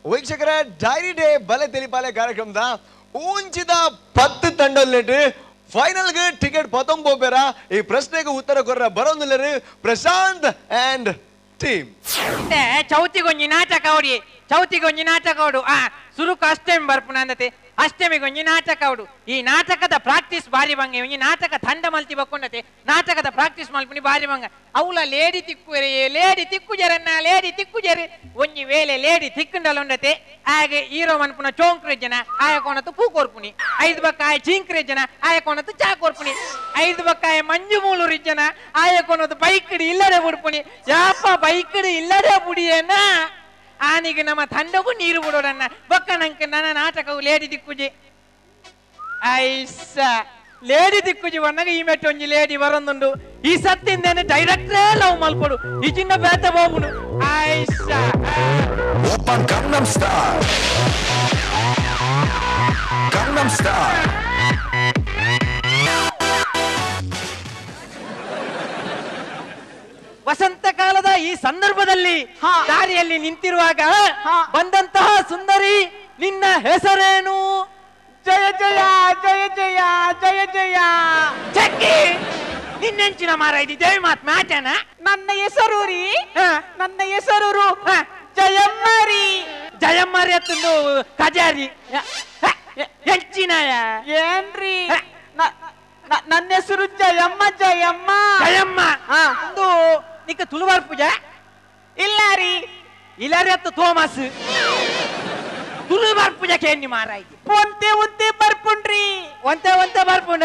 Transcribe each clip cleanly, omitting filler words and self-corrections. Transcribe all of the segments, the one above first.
ವೀಕ್ಷಕರ dairy day ಬಲೆ ತಿಳಿಪಾಲೆ ಕಾರ್ಯಕ್ರಮದ ಊಂಚಿದ 10 ತಂಡೋಲ್ನೆಟ್ಟು ಫೈನಲ್ಗೆ ಟಿಕೆಟ್ ಪತಂಬೋಬೇರ ಈ ಪ್ರಶ್ನೆಗೆ ಉತ್ತರ ಕೊರ್ರ ಬರೋದಿಲ್ಲರು ಪ್ರಶಾಂತ್ ಅಂಡ್ ಟೀಮ್ ಚೌತಿಗೊಂಜಿ ನಾಟಕ ಅವಡಿ ಚೌತಿಗೊಂಜಿ ನಾಟಕ ಅವಡು ಸುರುಕು ಅಷ್ಟಮಿ ಬರ್ಪುನ ಅಂದತೆ ಅಷ್ಟಮಿಗೊಂಜಿ ನಾಟಕ ಅವಡು ಈ ನಾಟಕದ ಪ್ರಾಕ್ಟೀಸ್ ಬಾರಿ ಬಂಗೆ ಒಂಜಿ ನಾಟಕ ತಂಡ ಮಲ್ತಿ ಬಕ್ಕೊಂಡತೆ ನಾಟಕದ ಪ್ರಾಕ್ಟೀಸ್ ಮಲ್ಪುನಿ ಬಾರಿ ಬಂಗ ಅವಳ ಲೇಡಿ ತಿಕ್ಕುಜರೆ ಒಂಜಿ ವೇಳೆ ಲೇಡಿ ತಿಕ್ಕುಂಡಲೊಂಡತೆ ಹಾಗೆ ಹೀರೋ ಮನ್ಪುನ ಚೋಂಕ್ರೆ ಜನ ಆಯ ಕೋಣತ್ತು ಪೂ ಕೊರ್ಪುನಿ 5 ಬಕ್ಕಾಯ ಚಿಂಕ್ರೆ ಜನ ಆಯ ಕೋಣತ್ತು ಚಾ ಕೊರ್ಪುನಿ 5 ಬಕ್ಕಾಯ ಮಂಜು ಮೂಳೂರಿ ಜನ ಆಯ ಕೋಣತ್ತು ಬೈಕಡಿ ಇಲ್ಲದೆ ಬಿಡ್ಪುನಿ ಯಾಪ ಬೈಕಡಿ ಇಲ್ಲದೆ ಬುಡಿಯನ್ನ ಆನಿಗೆ ನಮ್ಮ ತಂಡಗೂ ನೀರು ಬಿಡೋಡನ್ನ ಬಕ್ಕ ನಂಗೆ ನನ್ನ ನಾಟಕವು ಲೇಡಿ ದಿಕ್ಕುಜಿ ಐಸ ಲೇಡಿ ದಿಕ್ಕುಜಿ ಬಣ್ಣಗ ಈ ಮೆಟ್ಟು ಒಂಜಿ ಲೇಡಿ ಬರೊಂದುಂಡು ಈ ಸತ್ತಿಂದೇನೆ ಡೈರೆಕ್ಟ್ರೇ ಲವ್ ಮಲ್ಪಡು ಈ ಚಿನ್ನ ಬೇತ ಹೋಗುಡು ಐಸ Gangnam Style ವಸಂತ ಕಾಲದ ಈ ಸಂದರ್ಭದಲ್ಲಿ ದಾರಿಯಲ್ಲಿ ನಿಂತಿರುವಾಗ ಬಂದಂತಹ ಸುಂದರಿ ನಿನ್ನ ಹೆಸರೇನು? ಜಯ ಜಯ ಜಯ ಜಯ ಜಯ ಜಯ ಚಕ್ಕಿ ನಿನ್ನೆಂಚಿನ ಮಾರ ಇದು ದೇವಿ ಮಾತ್ ಮ್ಯಾಟನ ನನ್ನ ಹೆಸರು ರೀ ನನ್ನ ಹೆಸರು ಜಯಮ್ಮರಿ ಜಯಮ್ಮರಿ ಅತ್ತಂದು ಕಜಾರಿ ಹೆಂಚಿನಯ ಏನ್ರಿ ನನ್ನ ಹೆಸರು ಜಯಮ್ಮ ಜಯಮ್ಮ ಜಯಮ್ಮ ಒಂದು ನಿಕ್ಕ ತುಳುವಾರ್ ಪೂಜೆ ಇಲ್ಲ ರೀ ಇಲ್ಲಾರಿ ಅತ್ತು ಥೋಮಸ್ ತುಳುವಾರ್ ಪೂಜೆ ಕೇಳಿ ಮಾರಾಯ್ತು ಒಂತೆ ಬರ್ಪುಂಡ್ರಿ ಒಂತೆ ಬರ್ಪುಂಡ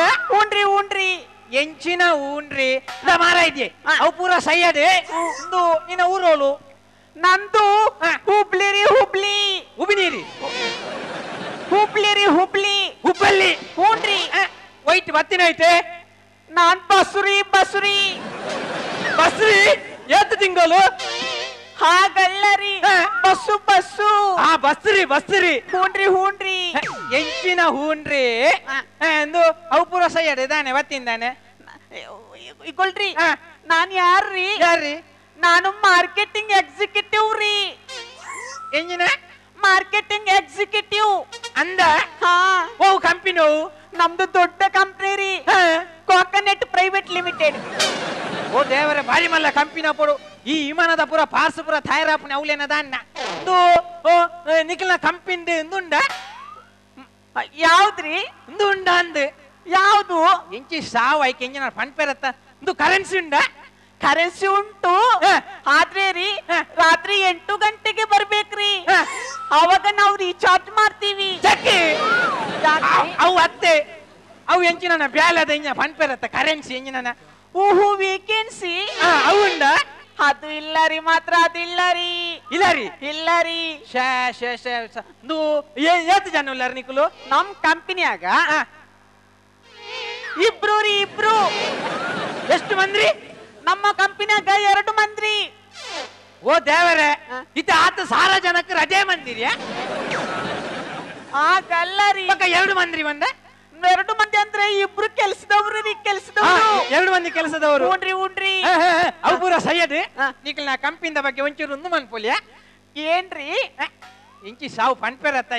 ಉಂಡ್ರಿ ಎಂಚಿನ ಊನ್ರಿ ಮಾರಾಯ್ತಿ ಅವು ಪೂರ ಸೈಯದೆ ಒಂದು ನಿನ್ನ ಊರೋಳು ನಂದು ಹುಬ್ಳಿ ರೀ ಉಬಿನೀರಿ ಹುಬ್ಬಳ್ಳಿ ಹೂನ್ರಿ ವೈಟ್ ಬತ್ತಿನ ಐತೆ ನಾನ್ ಬಸುರಿ ಎತ್ತು ತಿಂಗಳು ಹಾಗಲ್ಲರಿ ಬಸ್ಸು ಬಸ್ರಿ ಹೂನ್ರಿ ಎಂಚಿನ ಹೂನ್ರಿ ಎಂದು ಅವು ಪೂರ ಸೈಯಡ್ ಇದಾನೆ ಬತ್ತಿಂದಾನೆ ಇಗೊಳ್ರಿ ನಾನ್ ಯಾರ್ರಿ ನಾನು ಮಾರ್ಕೆಟಿಂಗ್ ಎಕ್ಸಿಕ್ಯೂಟಿವ್ ರೀ ಎಂಜಿನ ಮಾರ್ಕೆಟಿಂಗ್ ಎಕ್ಸಿಕ್ಯೂಟಿವ್ ಅಂದ ಓ ಕಂಪನಿ ನಮ್ದು ದೊಡ್ಡ ಕಂಪ್ನಿ ರೀ ಕೋಕೋನಟ್ ಪ್ರೈವೇಟ್ ಲಿಮಿಟೆಡ್ ಓ ದೇವರೇ ಬಾರಿ ಮಲ್ಲ ಕಂಪನಿ ಪಡು ಈ ವಿಮಾನದ ಪುರ ಪಾರ್ಸ್ ಪುರ ತಯಾರಾಪನೆ ಅವಲೇನದ ಅನ್ನ ಒಂದು ನಿಖಿಲ್ನ ಕಂಪನಿ ಉಂಡ ಯಾವ್ದ್ರಿ ಉಂಡ ಅಂದ್ ಯಾವ್ದು ಎಂಚಿ ಸಾವು ಐಕೆ ಎಂಜಿನ ಪಂಪೆರತ್ತ ಒಂದು ಕರೆನ್ಸಿ ಉಂಟು ಆದ್ರೆ ರೀ ರಾತ್ರಿ 8 ಗಂಟೆಗೆ ಬರ್ಬೇಕ್ರಿ ಅವಾಗ ನಾವು ರೀಚಾರ್ಜ್ ಮಾಡ್ತೀವಿ ಅವು ಅತ್ತೆ ಅವು ಎಂಚಿನ ಬ್ಯಾಲದ ಎಂಜಿನ ಪಂಪೆರತ್ತ ಕರೆನ್ಸಿ ಎಂಜಿನ ವೇಕೆನ್ಸಿ ಅವುಂಡ ಅದು ಇಲ್ಲ ರೀ ಮಾತ್ರ ಅದಿಲ್ಲ ರೀ ಇಲ್ಲ ರೀ ಏತ್ ಜನ ಇಲ್ಲ ನಿಖಲು ನಮ್ ಕಂಪನಿಯಾಗ ಇಬ್ರು ಎಷ್ಟು ಮಂದ್ರಿ ನಮ್ಮ ಕಂಪನಿಯಾಗ 2 ಮಂದಿ ಓ ದೇವರೇ ಇತ ಆತ ಸಾರ ಜನಕ್ಕೆ ರಜೆ ಮಂದಿರಿಯಾ ಆಗಲ್ಲ ರೀ 2 ಮಂದಿ ಬಂದ 2 ಮಂದಿ ಅಂದ್ರೆ ಇಬ್ರು ಕೆಲಸದವ್ರು ರೀ 2 ಮಂದಿ ಕೆಲಸದವರು ಉಂಡ್ರಿ ಅವು ಪೂರ ಸೈಯದ್ ನಿಖಿಲ್ ನಾ ಕಂಪನಿದ ಬಗ್ಗೆ ಒಂಚೂರು ಒಂದು ಮನ್ಪೋಲಿಯ ಏನ್ರಿ ಇಂಚಿ ಸಾವು ಪಂಪೆರತ್ತ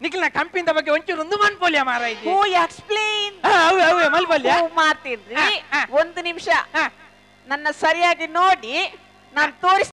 ನಿಖಿಲ್ ನಾ ಕಂಪನಿದ ಬಗ್ಗೆ ಒಂಚೂರು ಒಂದು ಮನ್ಪೋಲಿಯ ಮಾರಾಯ್ತು ಎಕ್ಸ್ಪ್ಲೇನ್ ಮಲ್ಪಲ್ಯ ಮಾಡ್ತೀನ್ರಿ 1 ನಿಮಿಷ ನನ್ನ ಸರಿಯಾಗಿ ನೋಡಿ ನಾನು ತೋರಿಸ್